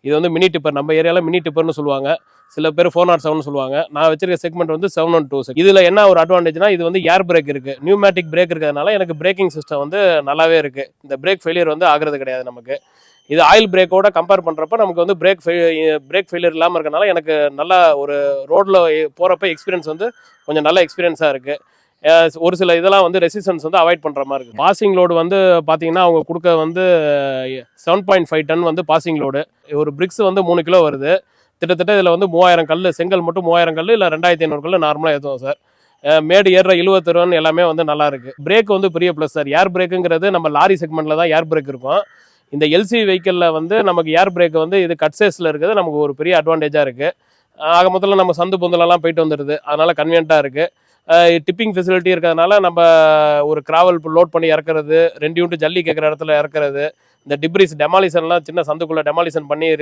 இது வந்து mini tipper, நம்ம ஏரியாவில் மினி டிப்பர்னு சொல்லுவாங்க, சில பேர் 407 சொல்லுவாங்க. நான் வச்சிருக்க செக்மெண்ட் வந்து 712. இதில் என்ன ஒரு அட்வான்டேஜ்னா இது வந்து ஏர் பிரேக் இருக்குது, நியூமேட்டிக் பிரேக் இருக்கிறதுனால எனக்கு பிரேக்கிங் சிஸ்டம் வந்து நல்லாவே இருக்குது. இந்த பிரேக் ஃபெயிலியர் வந்து ஆகிறது கிடையாது நமக்கு. இது ஆயில் பிரேக்கோட கம்பேர் பண்ணுறப்ப நமக்கு வந்து பிரேக் ஃபெயிலியர் இல்லாமல் இருக்கனால எனக்கு நல்லா ஒரு ரோட்டில் போகிறப்ப எக்ஸ்பீரியன்ஸ் வந்து கொஞ்சம் நல்ல எக்ஸ்பீரியன்ஸாக இருக்குது. ஒரு சில இதெல்லாம் வந்து ரெசிஸ்டன்ஸ் வந்து அவாய்ட் பண்ணுற மாதிரி இருக்குது. பாசிங் லோடு வந்து பார்த்தீங்கன்னா அவங்க கொடுக்க வந்து 7.5 டன் வந்து பாசிங் லோடு. ஒரு பிரிக்ஸ் வந்து 3 கிலோ வருது. கிட்டத்தட்ட இதில் வந்து 3000 கல், செங்கல் மட்டும் 3000 கல் இல்லை 2500 கல் நார்மலாக ஏற்றுவோம் சார். மேடு ஏறுற 70 ரன் எல்லாமே வந்து நல்லா இருக்கு. பிரேக் வந்து பெரிய ப்ளஸ் சார். ஏர் பிரேக்குங்கிறது நம்ம லாரி செக்மெண்ட்ல தான் ஏர் பிரேக் இருக்கும். இந்த எல்சி வெஹிக்கிளில் வந்து நமக்கு ஏர் பிரேக் வந்து இது கட் சேஸில் இருக்கிறது நமக்கு ஒரு பெரிய அட்வான்டேஜாக இருக்குது. ஆக மொத்தத்தில் நம்ம சந்து பொந்தலெல்லாம் போயிட்டு வந்துடுது, அதனால கன்வீனியண்ட்டாக இருக்குது. டிப்பிங் ஃபெசிலிட்டி இருக்கிறதுனால நம்ம ஒரு கிராவல் லோட் பண்ணி இறக்குறது, 2 யூனிட் ஜல்லி கேட்குற இடத்துல இறக்குறது, இந்த டிப்ரிஸ் டெமாலிஷன்லாம் சின்ன சந்துக்குள்ளே டெமாலிஷன் பண்ணி